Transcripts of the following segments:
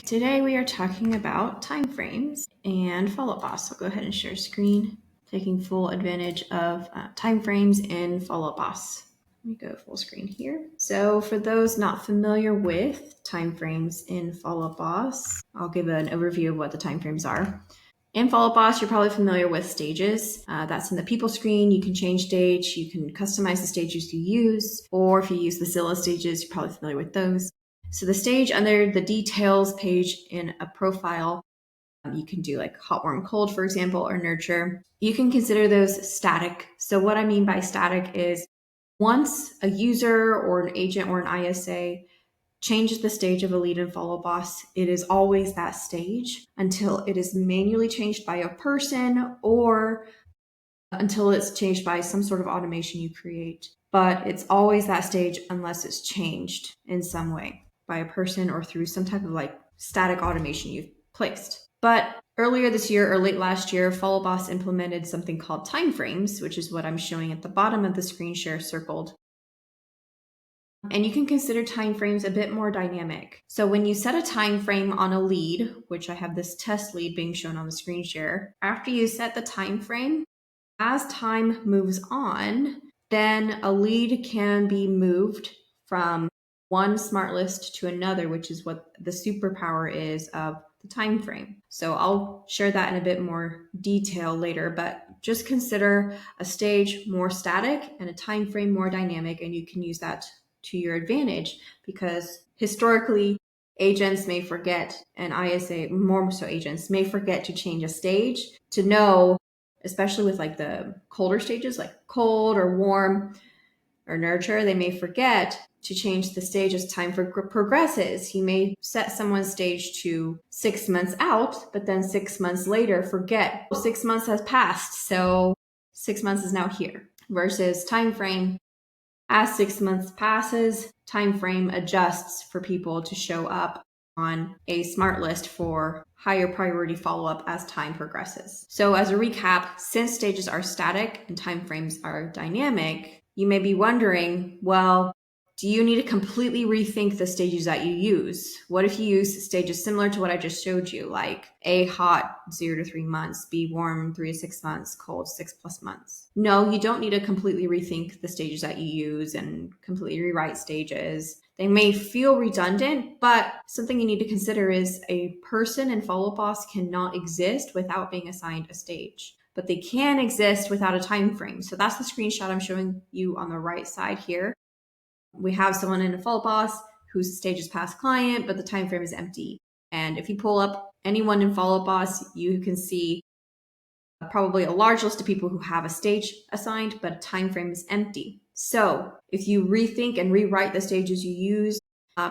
Today we are talking about timeframes and FollowUpBoss. I'll go ahead and share screen, taking full advantage of timeframes in FollowUpBoss. Let me go full screen here. So for those not familiar with timeframes in FollowUpBoss, I'll give an overview of what the timeframes are. In FollowUpBoss, you're probably familiar with stages. That's in the people screen. You can change stage. You can customize the stages you use, or if you use the Zilla stages, you're probably familiar with those. So the stage under the details page in a profile, you can do like hot, warm, cold, for example, or nurture. You can consider those static. So what I mean by static is once a user or an agent or an ISA changes the stage of a lead in FollowUpBoss, it is always that stage until it is manually changed by a person or until it's changed by some sort of automation you create. But it's always that stage unless it's changed in some way by a person or through some type of like static automation you've placed. But earlier this year or late last year, FollowUpBoss implemented something called timeframes, which is what I'm showing at the bottom of the screen share circled. And you can consider timeframes a bit more dynamic. So when you set a time frame on a lead, which I have this test lead being shown on the screen share, after you set the time frame, as time moves on, then a lead can be moved from one smart list to another, which is what the superpower is of the time frame. So I'll share that in a bit more detail later, but just consider a stage more static and a time frame more dynamic, and you can use that to your advantage because historically agents may forget, and ISA more so agents may forget to change a stage to know, especially with like the colder stages like cold or warm or nurture, they may forget to change the stage as time progresses. You may set someone's stage to 6 months out, but then 6 months later forget 6 months has passed, so 6 months is now here. Versus time frame, as 6 months passes, time frame adjusts for people to show up on a smart list for higher priority follow-up as time progresses. So as a recap, since stages are static and timeframes are dynamic, you may be wondering, well, do you need to completely rethink the stages that you use? What if you use stages similar to what I just showed you, like A, hot, 0 to 3 months, B, warm, 3 to 6 months, cold, 6+ months? No, you don't need to completely rethink the stages that you use and completely rewrite stages. They may feel redundant, but something you need to consider is a person in FollowUpBoss cannot exist without being assigned a stage, but they can exist without a time frame. So that's the screenshot I'm showing you on the right side here. We have someone in a FollowUpBoss whose stage is past client, but the time frame is empty. And if you pull up anyone in FollowUpBoss, you can see probably a large list of people who have a stage assigned, but a time frame is empty. So if you rethink and rewrite the stages you use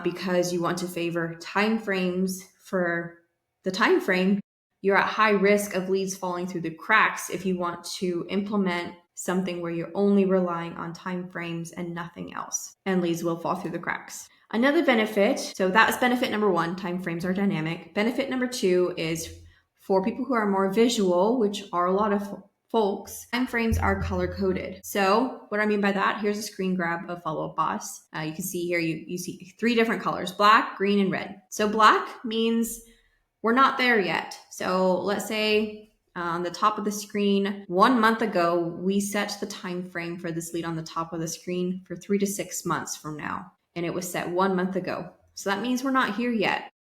because you want to favor time frames for the time frame, you're at high risk of leads falling through the cracks if you want to implement something where you're only relying on time frames and nothing else, and leads will fall through the cracks. Another benefit, so that's benefit number one, time frames are dynamic. Benefit number two is for people who are more visual, which are a lot of folks, timeframes are color-coded. So what I mean by that, here's a screen grab of FollowUpBoss. You can see here, you see 3 different colors, black, green, and red. So black means we're not there yet. So let's say on the top of the screen, 1 month ago, we set the time frame for this lead on the top of the screen for 3 to 6 months from now. And it was set 1 month ago. So that means we're not here yet.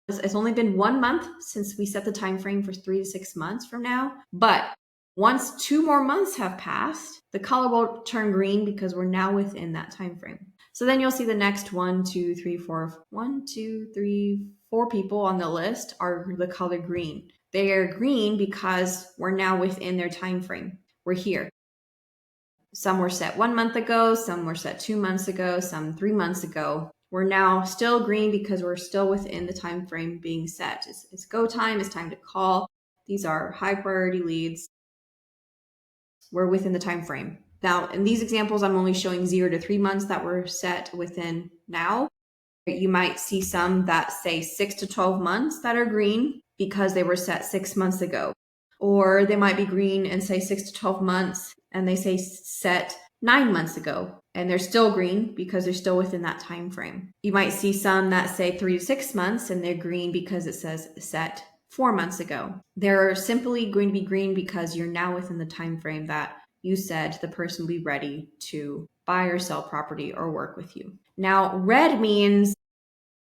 It's only been 1 month since we set the time frame for 3 to 6 months from now. But once 2 more months have passed, the color will turn green because we're now within that time frame. So then you'll see the next 1, 2, 3, 4, 1, 2, 3, 4 people on the list are the color green. They are green because we're now within their time frame. We're here. Some were set 1 month ago, some were set 2 months ago, some 3 months ago. We're now still green because we're still within the time frame being set. It's go time, it's time to call. These are high priority leads. We're within the time frame. Now, in these examples, I'm only showing 0 to 3 months that were set within now. You might see some that say 6 to 12 months that are green because they were set 6 months ago. Or they might be green and say 6 to 12 months and they say set 9 months ago, and they're still green because they're still within that time frame. You might see some that say 3 to 6 months and they're green because it says set 4 months ago. They're simply going to be green because you're now within the time frame that you said the person will be ready to buy or sell property or work with you. Now, red means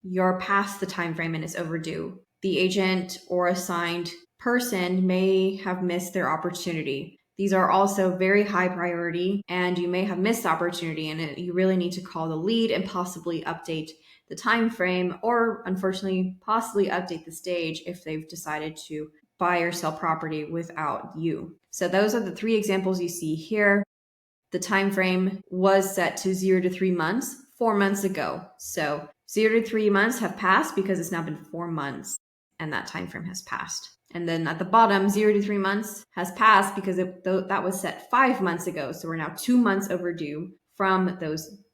you're past the time frame and it's overdue. The agent or assigned person may have missed their opportunity. These are also very high priority, and you may have missed the opportunity, and you really need to call the lead and possibly update the time frame, or unfortunately, possibly update the stage if they've decided to buy or sell property without you. So those are the 3 examples you see here. The time frame was set to 0 to 3 months 4 months ago. So 0 to 3 months have passed because it's now been 4 months and that time frame has passed. And then at the bottom, 0 to 3 months has passed because that was set 5 months ago. So we're now 2 months overdue from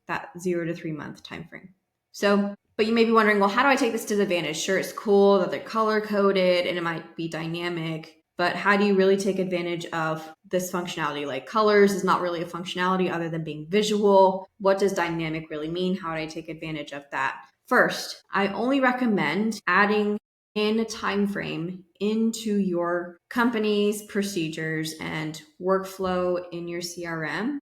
that 0 to 3 month time frame. So, but you may be wondering, well, how do I take this to the advantage? Sure, it's cool that they're color coded and it might be dynamic, but how do you really take advantage of this functionality? Like colors is not really a functionality other than being visual. What does dynamic really mean? How do I take advantage of that? First, I only recommend adding in a time frame into your company's procedures and workflow in your CRM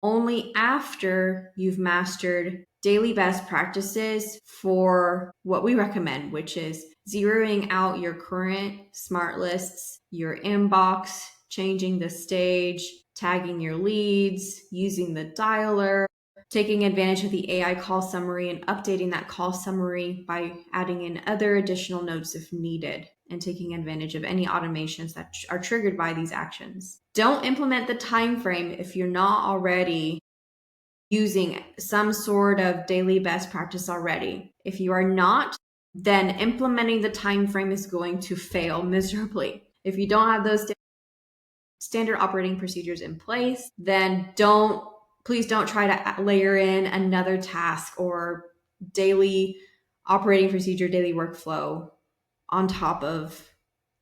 only after you've mastered daily best practices for what we recommend, which is zeroing out your current smart lists, your inbox, changing the stage, tagging your leads, using the dialer, taking advantage of the AI call summary and updating that call summary by adding in other additional notes if needed, and taking advantage of any automations that are triggered by these actions. Don't implement the time frame if you're not already using some sort of daily best practice already. If you are not, then implementing the time frame is going to fail miserably. If you don't have those standard operating procedures in place, then please don't try to layer in another task or daily operating procedure, daily workflow on top of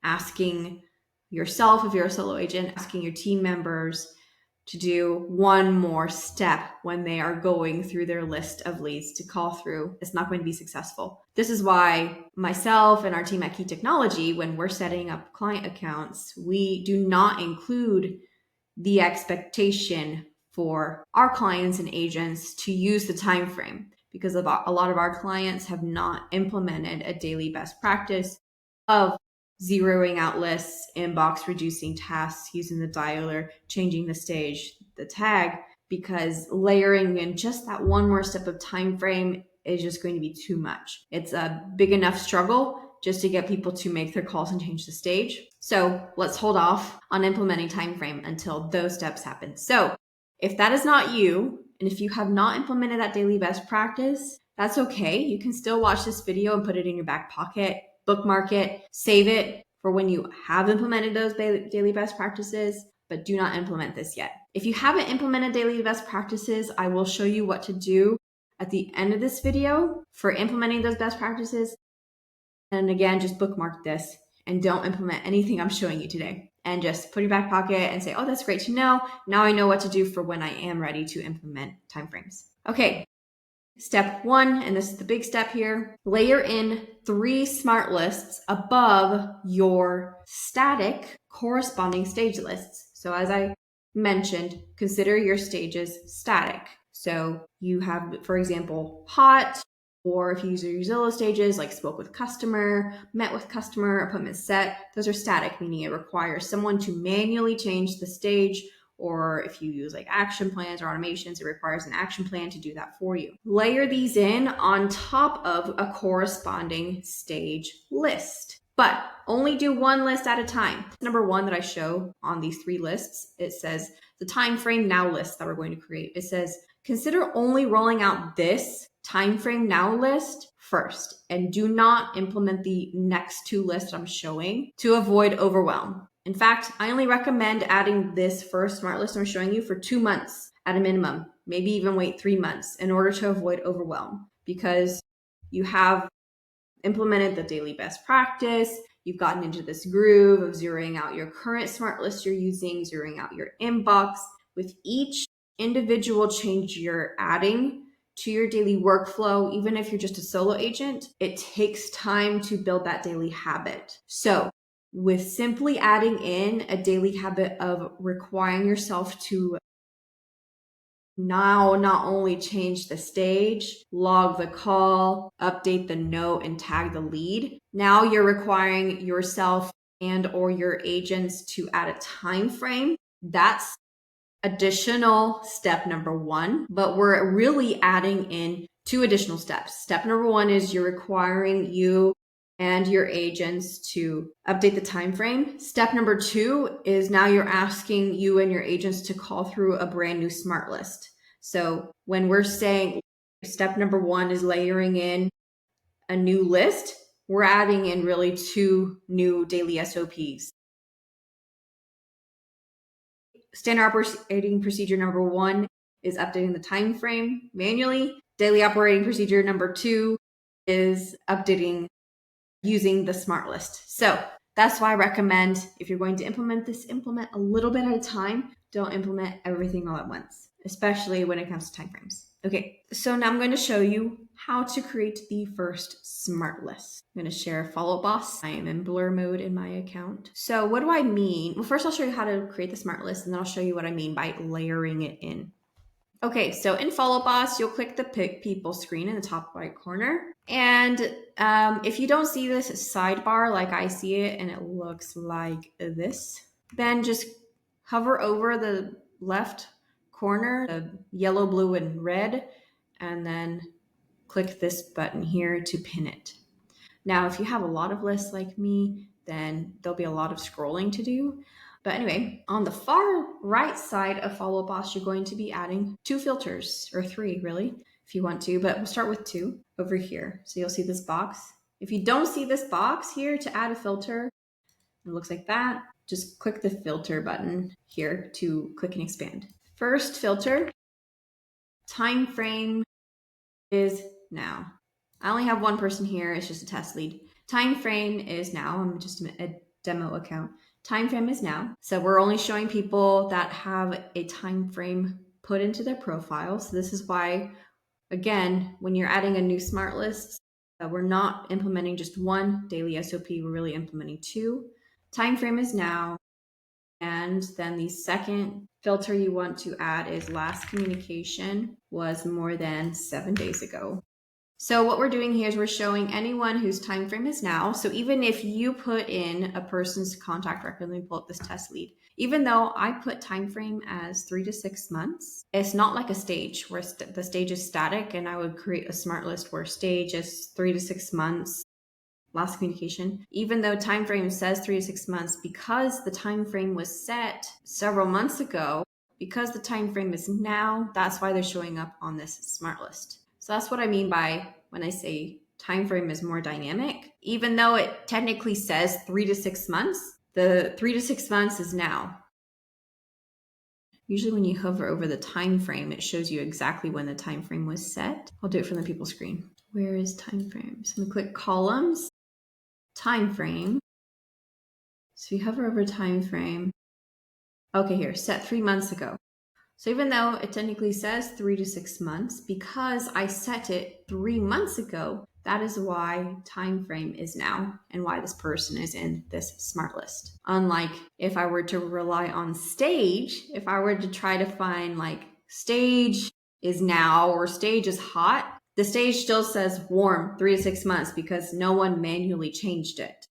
asking yourself, if you're a solo agent, asking your team members to do one more step when they are going through their list of leads to call through. It's not going to be successful. This is why myself and our team at Key Technology, when we're setting up client accounts, we do not include the expectation for our clients and agents to use the time frame, because a lot of our clients have not implemented a daily best practice of zeroing out lists, inbox, reducing tasks, using the dialer, changing the stage, the tag, because layering in just that one more step of time frame is just going to be too much. It's a big enough struggle just to get people to make their calls and change the stage. So let's hold off on implementing time frame until those steps happen. So if that is not you, and if you have not implemented that daily best practice, that's okay. You can still watch this video and put it in your back pocket, bookmark it, save it for when you have implemented those daily best practices, but do not implement this yet. If you haven't implemented daily best practices, I will show you what to do at the end of this video for implementing those best practices. And again, just bookmark this and don't implement anything I'm showing you today. And just put your back pocket and say, oh, that's great to know. Now I know what to do for when I am ready to implement timeframes. Okay, step 1, and this is the big step here, layer in 3 smart lists above your static corresponding stage lists. So as I mentioned, consider your stages static. So you have, for example, hot, or if you use your Zillow stages, like spoke with customer, met with customer, appointment set, those are static, meaning it requires someone to manually change the stage. Or if you use like action plans or automations, it requires an action plan to do that for you. Layer these in on top of a corresponding stage list, but only do one list at a time. Number 1 that I show on these 3 lists, it says the time frame now list that we're going to create. It says, consider only rolling out this time frame now list first, and do not implement the next 2 lists I'm showing to avoid overwhelm. In fact, I only recommend adding this first smart list I'm showing you for 2 months at a minimum, maybe even wait 3 months in order to avoid overwhelm, because you have implemented the daily best practice. You've gotten into this groove of zeroing out your current smart list you're using, zeroing out your inbox. With each individual change you're adding to your daily workflow, even if you're just a solo agent, it takes time to build that daily habit. So with simply adding in a daily habit of requiring yourself to now not only change the stage, log the call, update the note, and tag the lead, now you're requiring yourself and or your agents to add a time frame. That's additional step number one, but we're really adding in two additional steps. Step number one is you're requiring you and your agents to update the time frame. Step number two is now you're asking you and your agents to call through a brand new smart list. So when we're saying step number one is layering in a new list, we're adding in really two new daily SOPs. Standard operating procedure number one is updating the time frame manually. Daily operating procedure number two is updating using the smart list. So that's why I recommend if you're going to implement this, implement a little bit at a time. Don't implement everything all at once, especially when it comes to timeframes. Okay, so now I'm going to show you how to create the first smart list. I'm going to share FollowUpBoss. I am in blur mode in my account. So what do I mean? Well, first I'll show you how to create the smart list, and then I'll show you what I mean by layering it in. Okay, so in FollowUpBoss, you'll click the Pick People screen in the top right corner. And if you don't see this sidebar like I see it, and it looks like this, then just hover over the left corner, the yellow, blue, and red, and then click this button here to pin it. Now, if you have a lot of lists like me, then there'll be a lot of scrolling to do. But anyway, on the far right side of FollowUpBoss, you're going to be adding two filters, or three really, if you want to, but we'll start with two over here. So you'll see this box. If you don't see this box here to add a filter, it looks like that. Just click the filter button here to click and expand. First filter, time frame is now. I only have one person here. It's just a test lead. Time frame is now. I'm just a demo account. Time frame is now. So we're only showing people that have a time frame put into their profile. So this is why, again, when you're adding a new smart list, we're not implementing just one daily SOP. We're really implementing two. Time frame is now. And then the second filter you want to add is last communication was more than 7 days ago. So what we're doing here is we're showing anyone whose time frame is now. So even if you put in a person's contact record, let me pull up this test lead. Even though I put time frame as 3 to 6 months, it's not like a stage where the stage is static, and I would create a smart list where stage is 3 to 6 months, last communication. Even though time frame says 3 to 6 months, because the time frame was set several months ago, because the time frame is now, that's why they're showing up on this smart list. So that's what I mean by when I say time frame is more dynamic. Even though it technically says 3 to 6 months, the 3 to 6 months is now. Usually when you hover over the time frame, it shows you exactly when the time frame was set. I'll do it from the people screen. Where is time frame? So I'm gonna click columns, time frame. So you hover over time frame. Okay, here, set 3 months ago. So even though it technically says 3 to 6 months, because I set it 3 months ago, that is why time frame is now and why this person is in this smart list. Unlike if I were to rely on stage, if I were to try to find like stage is now or stage is hot, the stage still says warm 3 to 6 months because no one manually changed it.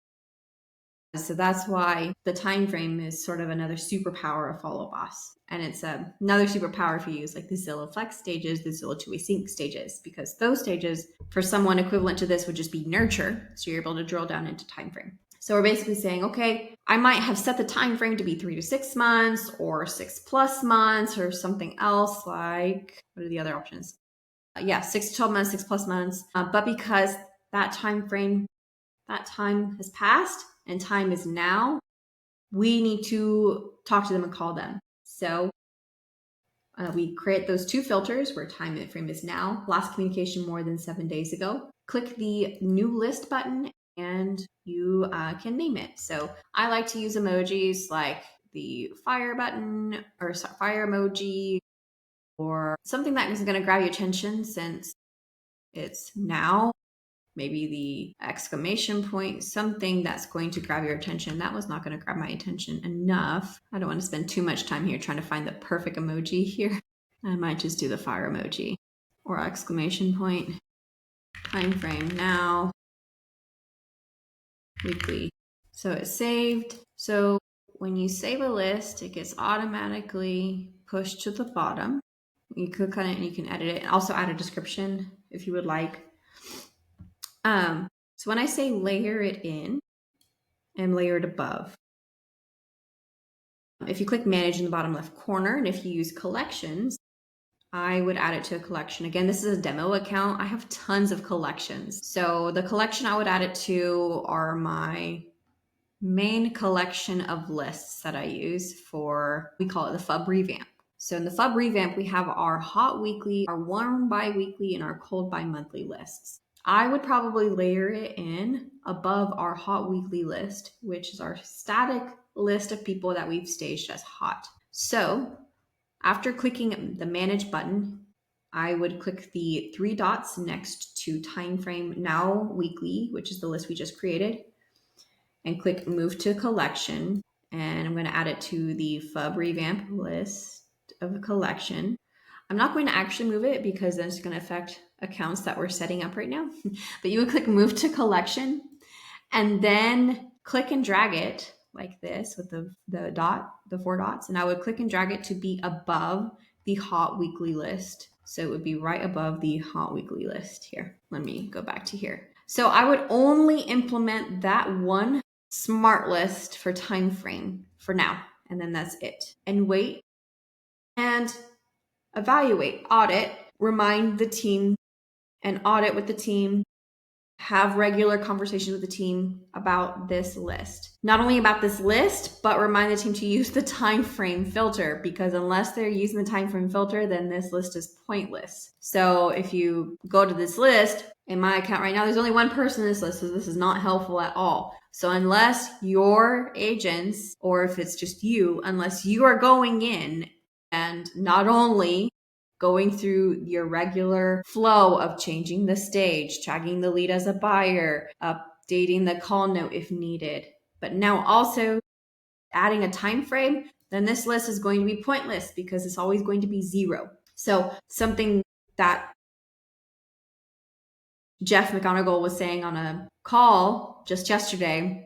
So that's why the time frame is sort of another superpower of FollowUpBoss. And it's another superpower if you use like the Zillow Flex stages, the Zillow two-way sync stages, because those stages for someone equivalent to this would just be nurture. So you're able to drill down into time frame. So we're basically saying, okay, I might have set the time frame to be 3 to 6 months or 6+ months or something else like, what are the other options? 6 to 12 months, 6+ months. But because that time frame, that time has passed and time is now, we need to talk to them and call them. So we create those two filters where time frame is now, last communication more than 7 days ago. Click the new list button and you can name it. So I like to use emojis like the fire button or fire emoji, or something that is going to grab your attention since it's now. Maybe the exclamation point, something that's going to grab your attention. That was not going to grab my attention enough. I don't want to spend too much time here trying to find the perfect emoji here. I might just do the fire emoji or exclamation point. Time frame now, weekly. So it's saved. So when you save a list, it gets automatically pushed to the bottom. You click on it and you can edit it, and also add a description if you would like. So when I say layer it in and layer it above, if you click manage in the bottom left corner, and if you use collections, I would add it to a collection. Again, this is a demo account. I have tons of collections. So the collection I would add it to are my main collection of lists that I use for, we call it the FUB revamp. So in the FUB revamp, we have our hot weekly, our warm bi-weekly, and our cold bi-monthly lists. I would probably layer it in above our hot weekly list, which is our static list of people that we've staged as hot. So after clicking the manage button, I would click the 3 dots next to time frame now weekly, which is the list we just created, and click move to collection. And I'm going to add it to the FUB revamp list of a collection. I'm not going to actually move it because then it's going to affect accounts that we're setting up right now. But you would click move to collection and then click and drag it like this with the dot, the 4 dots. And I would click and drag it to be above the hot weekly list. So it would be right above the hot weekly list here. Let me go back to here. So I would only implement that one smart list for time frame for now. And then that's it. And wait and evaluate, audit, remind the team and audit with the team, have regular conversations with the team about this list. Not only about this list, but remind the team to use the time frame filter, because unless they're using the time frame filter, then this list is pointless. So if you go to this list, in my account right now, there's only one person in this list, so this is not helpful at all. So unless your agents, or if it's just you, unless you are going in and not only going through your regular flow of changing the stage, tagging the lead as a buyer, updating the call note if needed, but now also adding a time frame, then this list is going to be pointless because it's always going to be 0. So something that Jeff McGonigal was saying on a call just yesterday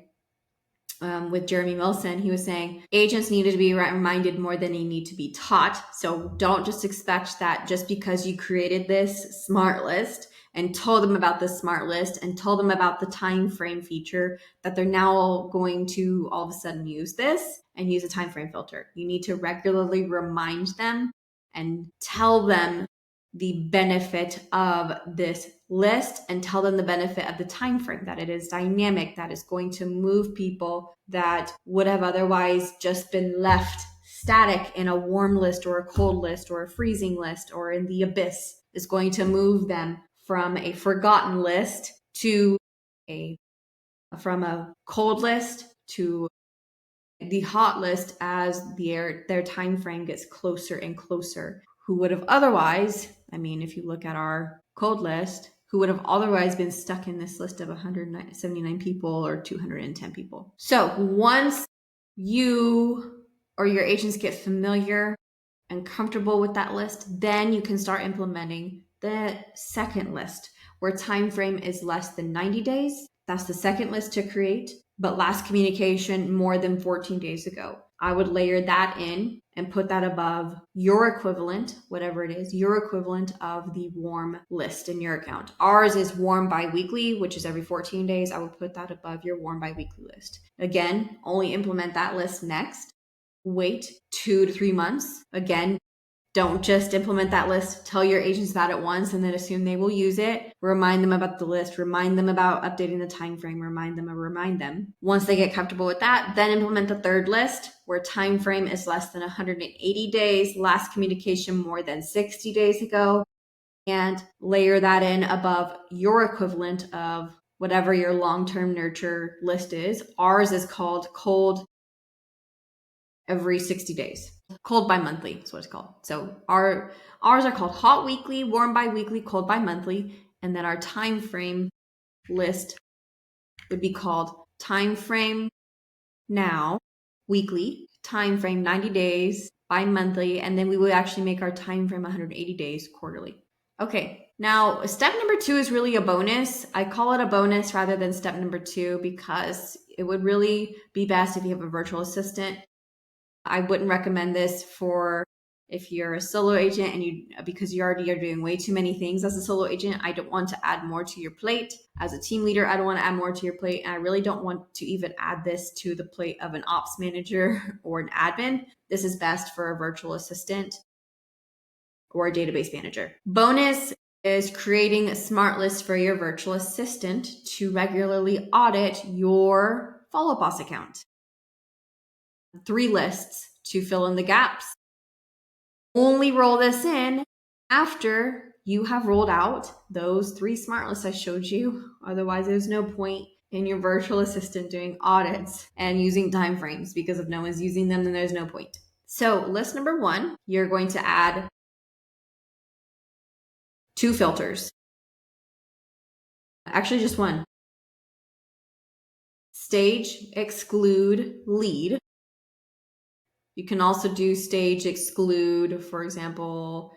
with Jeremy Wilson, he was saying agents needed to be reminded more than they need to be taught. So don't just expect that just because you created this smart list and told them about this smart list and told them about the time frame feature, that they're now going to all of a sudden use this and use a time frame filter. You need to regularly remind them and tell them the benefit of this list and tell them the benefit of the time frame, that it is dynamic, that is going to move people that would have otherwise just been left static in a warm list or a cold list or a freezing list or in the abyss. Is going to move them from a forgotten list to from a cold list to the hot list as their time frame gets closer and closer. Who would have otherwise, I mean, if you look at our cold list, who would have otherwise been stuck in this list of 179 people or 210 people. So once you or your agents get familiar and comfortable with that list, then you can start implementing the second list where time frame is less than 90 days. That's the second list to create, but last communication more than 14 days ago. I would layer that in and put that above your equivalent, whatever it is, your equivalent of the warm list in your account. Ours is warm bi-weekly, which is every 14 days. I would put that above your warm bi-weekly list. Again, only implement that list next. Wait 2 to 3 months. Again, don't just implement that list, tell your agents about it once and then assume they will use it. Remind them about the list, remind them about updating the time frame, remind them. Once they get comfortable with that, then implement the third list where time frame is less than 180 days, last communication more than 60 days ago, and layer that in above your equivalent of whatever your long-term nurture list is. Ours is called cold every 60 days. cold bi-monthly is what it's called. So ours are called hot weekly, warm bi-weekly, cold bi-monthly, and then our time frame list would be called time frame now weekly, time frame 90 days bi-monthly, and then we would actually make our time frame 180 days quarterly. Okay, now step number 2 is really a bonus. I call it a bonus rather than step number 2 because it would really be best if you have a virtual assistant. I wouldn't recommend this for if you're a solo agent and because you already are doing way too many things as a solo agent. I don't want to add more to your plate. As a team leader, I don't want to add more to your plate. And I really don't want to even add this to the plate of an ops manager or an admin. This is best for a virtual assistant or a database manager. Bonus is creating a smart list for your virtual assistant to regularly audit your FollowUpBoss account. 3 lists to fill in the gaps. Only roll this in after you have rolled out those 3 smart lists I showed you. Otherwise, there's no point in your virtual assistant doing audits and using timeframes, because if no one's using them, then there's no point. So list number 1, you're going to add 2 filters. Actually, just 1. Stage exclude lead. You can also do stage exclude, for example,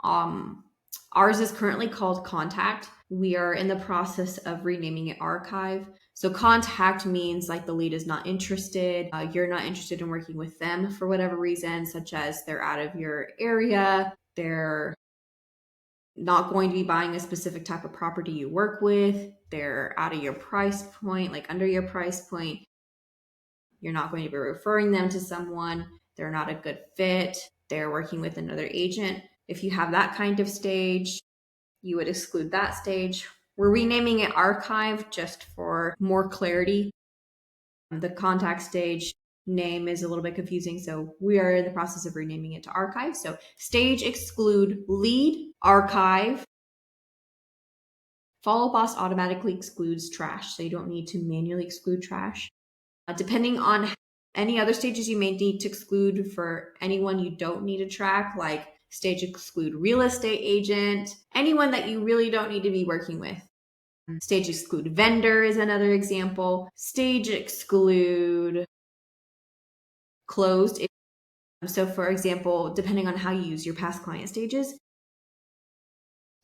ours is currently called contact. We are in the process of renaming it archive. So contact means like the lead is not interested. You're not interested in working with them for whatever reason, such as they're out of your area. They're not going to be buying a specific type of property you work with. They're out of your price point, like under your price point. You're not going to be referring them to someone. They're not a good fit. They're working with another agent. If you have that kind of stage, you would exclude that stage. We're renaming it archive just for more clarity. The contact stage name is a little bit confusing, so we are in the process of renaming it to archive. So stage exclude lead, archive. FollowUpBoss automatically excludes trash, so you don't need to manually exclude trash. Depending on any other stages you may need to exclude for anyone you don't need to track, like stage exclude real estate agent, anyone that you really don't need to be working with. Stage exclude vendor is another example. Stage exclude closed. So for example, depending on how you use your past client stages,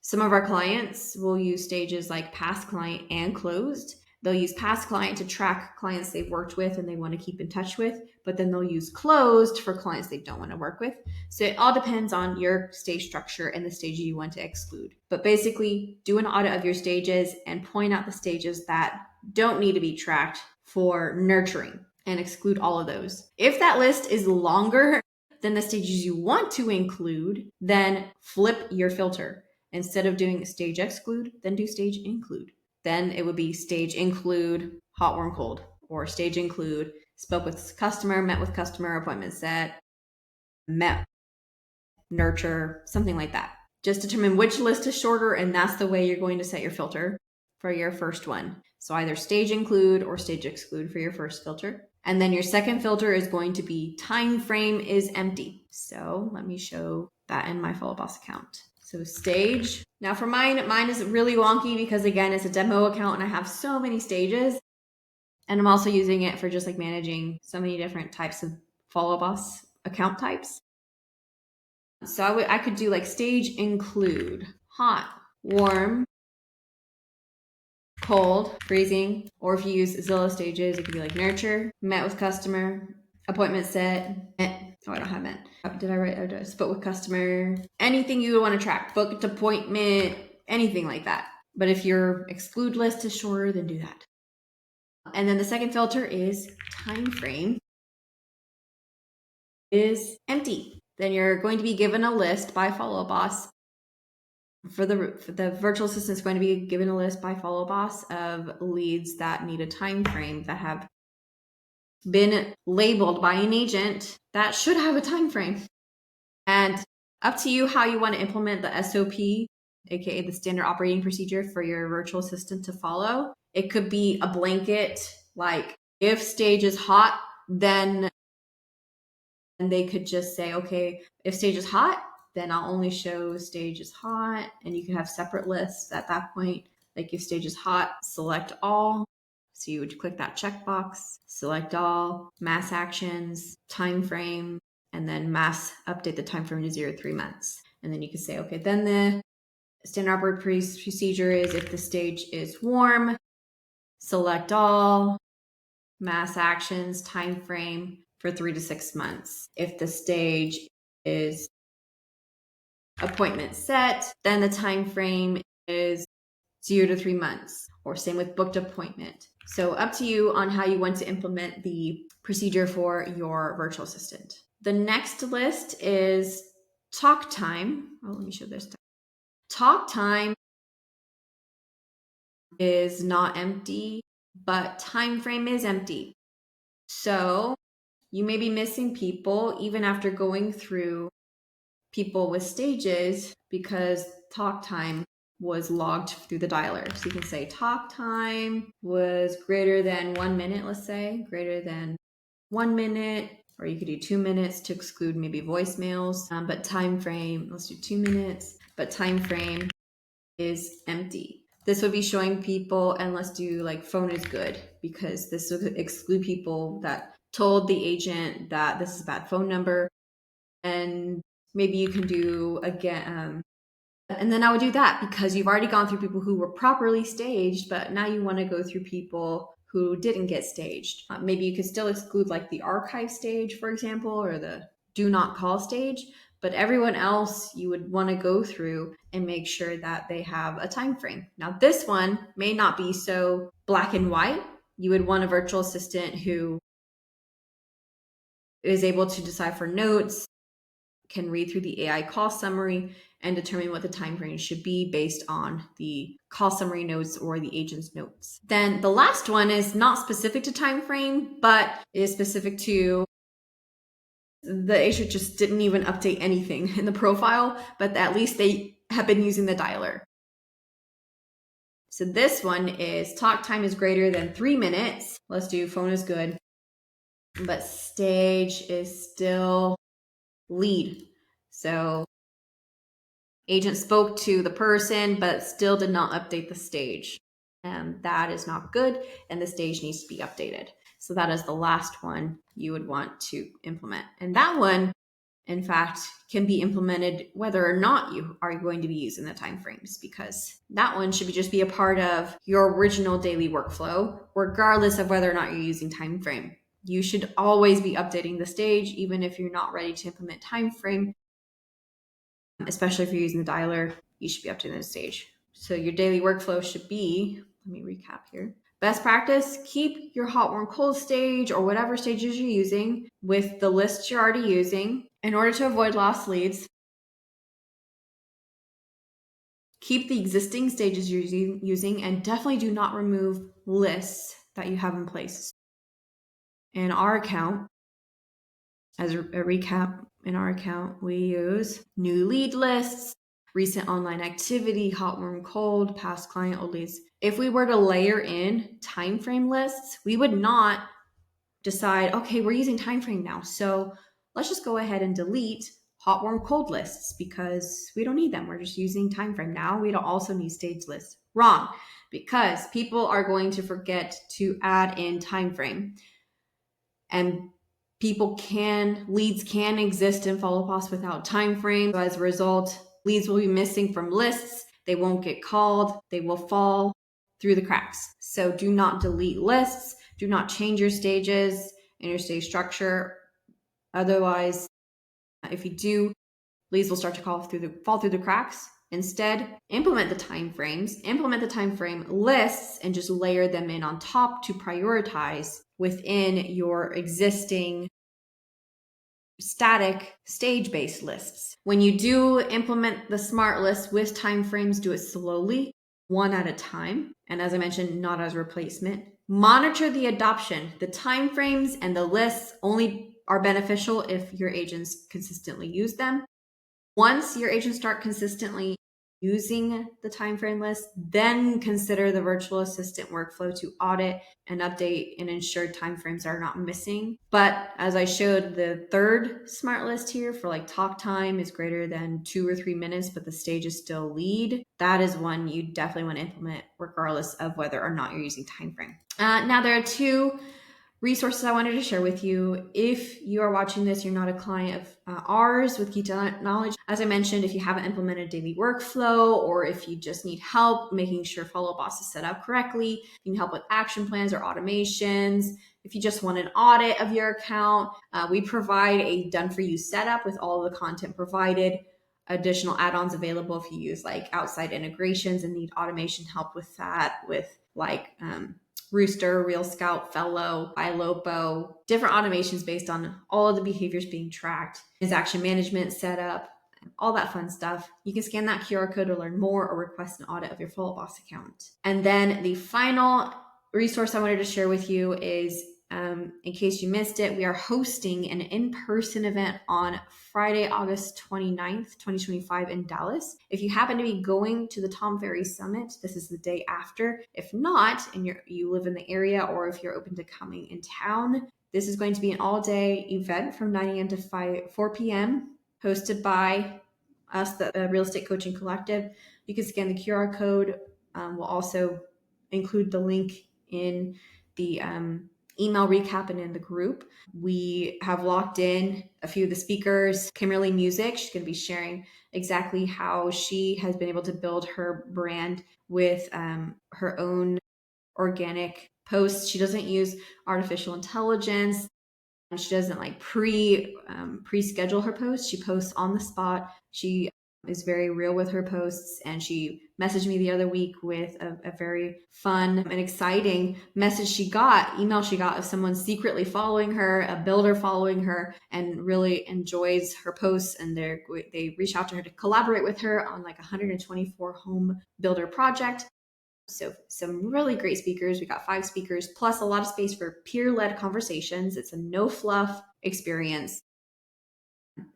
some of our clients will use stages like past client and closed. They'll use past client to track clients they've worked with and they want to keep in touch with, but then they'll use closed for clients they don't want to work with. So it all depends on your stage structure and the stage you want to exclude. But basically, do an audit of your stages and point out the stages that don't need to be tracked for nurturing and exclude all of those. If that list is longer than the stages you want to include, then flip your filter. Instead of doing stage exclude, then do stage include. Then it would be stage include hot, warm, cold, or stage include spoke with customer, met with customer, appointment set, met, nurture, something like that. Just determine which list is shorter, and that's the way you're going to set your filter for your first one. So either stage include or stage exclude for your first filter. And then your second filter is going to be time frame is empty. So let me show that in my FollowUpBoss account. So stage. Now for mine is really wonky because again, it's a demo account and I have so many stages. And I'm also using it for just like managing so many different types of FollowUpBoss account types. So I could do like stage include hot, warm, cold, freezing, or if you use Zillow stages, it could be like nurture, met with customer, appointment set, met. Oh, I don't have met. Did I write? Oh, did I spoke with customer? Anything you would want to track, booked appointment, anything like that. But if your exclude list is shorter, then do that. And then the second filter is time frame is empty. Then you're going to be given a list by FollowUpBoss. For the virtual assistant is going to be given a list by FollowUpBoss of leads that need a time frame that have been labeled by an agent that should have a time frame. And up to you how you want to implement the SOP, aka the standard operating procedure for your virtual assistant to follow. It could be a blanket, like if stage is hot, then And they could just say, okay, if stage is hot, then I'll only show stage is hot. And you can have separate lists at that point. Like if stage is hot, select all. So you would click that checkbox, select all, mass actions, time frame, and then mass update the time frame to 0 to 3 months. And then you can say, okay, then the standard operating procedure is if the stage is warm, select all, mass actions, time frame for 3 to 6 months. If the stage is appointment set, then the time frame is 0 to 3 months, or same with booked appointment. So up to you on how you want to implement the procedure for your virtual assistant. The next list is talk time. Oh, let me show this. Talk time is not empty, but time frame is empty. So you may be missing people even after going through people with stages because talk time was logged through the dialer. So you can say talk time was greater than 1 minute, let's say, greater than 1 minute, or you could do 2 minutes to exclude maybe voicemails. But time frame, let's do 2 minutes, but time frame is empty. This would be showing people, and let's do like phone is good, because this would exclude people that told the agent that this is a bad phone number. And maybe you can do again, and then I would do that because you've already gone through people who were properly staged, but now you want to go through people who didn't get staged. Maybe you could still exclude like the archive stage, for example, or the do not call stage, but everyone else you would want to go through and make sure that they have a time frame. Now, this one may not be so black and white. You would want a virtual assistant who is able to decipher notes, can read through the AI call summary, and determine what the time frame should be based on the call summary notes or the agent's notes. Then the last one is not specific to time frame, but is specific to the agent just didn't even update anything in the profile, but at least they have been using the dialer. So this one is talk time is greater than 3 minutes. Let's do phone is good, but stage is still lead. So agent spoke to the person, but still did not update the stage. And that is not good, and the stage needs to be updated. So that is the last one you would want to implement. And that one, in fact, can be implemented whether or not you are going to be using the timeframes, because that one should just be a part of your original daily workflow, regardless of whether or not you're using timeframe. You should always be updating the stage, even if you're not ready to implement timeframe. Especially if you're using the dialer, you should be updating the stage. So your daily workflow should be, let me recap here. Best practice, keep your hot, warm, cold stage or whatever stages you're using with the lists you're already using in order to avoid lost leads. Keep the existing stages you're using and definitely do not remove lists that you have in place. In our account, as a recap, in our account, we use new lead lists, recent online activity, hot, warm, cold, past client, old leads. If we were to layer in time frame lists, we would not decide, okay, we're using time frame now, so let's just go ahead and delete hot, warm, cold lists because we don't need them. We're just using time frame now. We don't also need stage lists. Wrong, because people are going to forget to add in time frame. And leads can exist in FollowUpBoss without time frames. So as a result, leads will be missing from lists. They won't get called. They will fall through the cracks. So do not delete lists. Do not change your stages and your stage structure. Otherwise, if you do, leads will start to fall through the cracks. Instead, implement the time frames, implement the time frame lists, and just layer them in on top to prioritize within your existing static stage-based lists. When you do implement the smart list with time frames, do it slowly, one at a time. And as I mentioned, not as a replacement. Monitor the adoption. The time frames and the lists only are beneficial if your agents consistently use them. Once your agents start consistently using the time frame list, then consider the virtual assistant workflow to audit and update and ensure timeframes are not missing. But as I showed, the third smart list here for like talk time is greater than 2 or 3 minutes, but the stage is still lead. That is one you definitely want to implement regardless of whether or not you're using timeframe. Now there are two resources I wanted to share with you. If you are watching this, you're not a client of ours with Key Knowledge. As I mentioned, if you haven't implemented daily workflow, or if you just need help making sure FollowUpBoss is set up correctly, you can help with action plans or automations. If you just want an audit of your account, we provide a done-for-you setup with all of the content provided. Additional add-ons available if you use like outside integrations and need automation help with that, with like Rooster, Real Scout, Fellow, iLopo, different automations based on all of the behaviors being tracked, transaction management setup, all that fun stuff. You can scan that QR code to learn more or request an audit of your FollowUpBoss account. And then the final resource I wanted to share with you is, in case you missed it, we are hosting an in-person event on Friday, August 29th, 2025 in Dallas. If you happen to be going to the Tom Ferry Summit, this is the day after. If not, and you live in the area, or if you're open to coming in town, this is going to be an all-day event from 9 a.m. to 4 p.m. hosted by us, the Real Estate Coaching Collective. You can scan the QR code. We'll also include the link in the email recap and in the group. We have locked in a few of the speakers. Kimberly Music, she's going to be sharing exactly how she has been able to build her brand with her own organic posts. She doesn't use artificial intelligence. She doesn't like pre-schedule her posts. She posts on the spot. She is very real with her posts, and she messaged me the other week with a very fun and exciting email she got of someone secretly following her, a builder following her, and really enjoys her posts, and they reach out to her to collaborate with her on like a 124 home builder project. So some really great speakers. We got 5 speakers, plus a lot of space for peer-led conversations. It's a no fluff experience,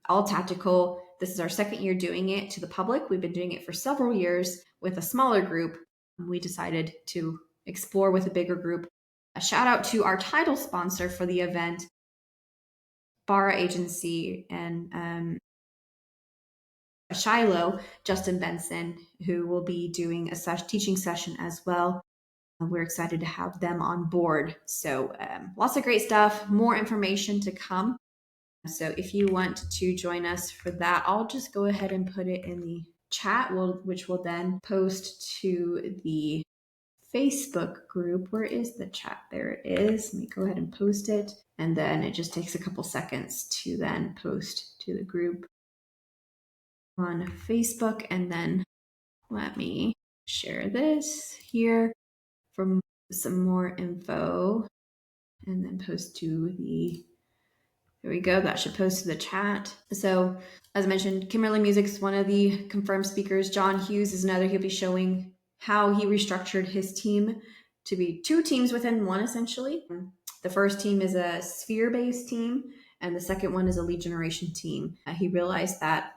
all tactical. This is our second year doing it to the public. We've been doing it for several years with a smaller group. We decided to explore with a bigger group. A shout out to our title sponsor for the event, Barra Agency, and Shiloh, Justin Benson, who will be doing a teaching session as well. We're excited to have them on board. So lots of great stuff, more information to come. So if you want to join us for that, I'll just go ahead and put it in the chat, which will then post to the Facebook group. Where is the chat? There it is. Let me go ahead and post it. And then it just takes a couple seconds to then post to the group on Facebook. And then let me share this here for some more info, and then post to there we go. That should post to the chat. So as I mentioned, Kimberly Music is one of the confirmed speakers. John Hughes is another. He'll be showing how he restructured his team to be 2 teams within one, essentially. The first team is a sphere-based team, and the second one is a lead generation team. He realized that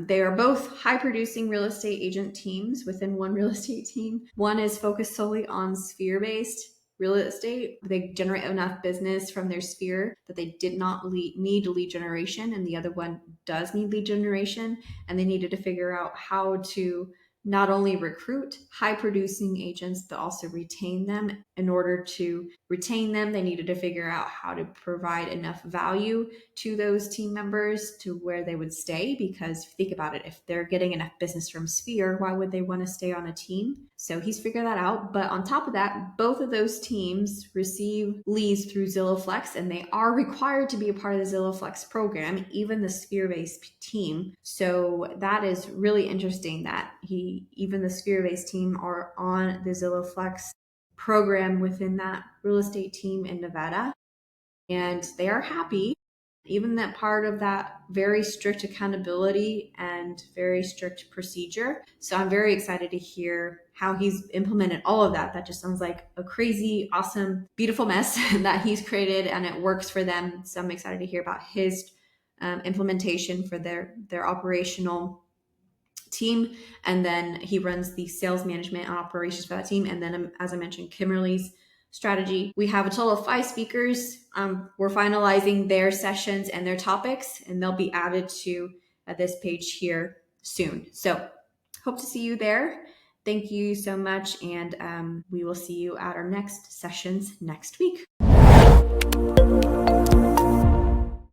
they are both high-producing real estate agent teams within one real estate team. One is focused solely on sphere-based real estate. They generate enough business from their sphere that they did not need lead generation, and the other one does need lead generation, and they needed to figure out how to not only recruit high producing agents, but also retain them. In order to retain them, they needed to figure out how to provide enough value to those team members to where they would stay. Because if you think about it, if they're getting enough business from Sphere, why would they want to stay on a team? So he's figured that out. But on top of that, both of those teams receive leads through Zillow Flex, and they are required to be a part of the Zillow Flex program, even the Sphere-based team. So that is really interesting that even the Sphere-based team are on the Zillow Flex program within that real estate team in Nevada. And they are happy, even that part of that very strict accountability and very strict procedure. So I'm very excited to hear how he's implemented all of that. That just sounds like a crazy, awesome, beautiful mess that he's created, and it works for them. So I'm excited to hear about his implementation for their operational team. And then he runs the sales management and operations for that team. And then, as I mentioned, Kimberly's strategy. We have a total of 5 speakers. We're finalizing their sessions and their topics, and they'll be added to this page here soon. So hope to see you there. Thank you so much, and we will see you at our next sessions next week.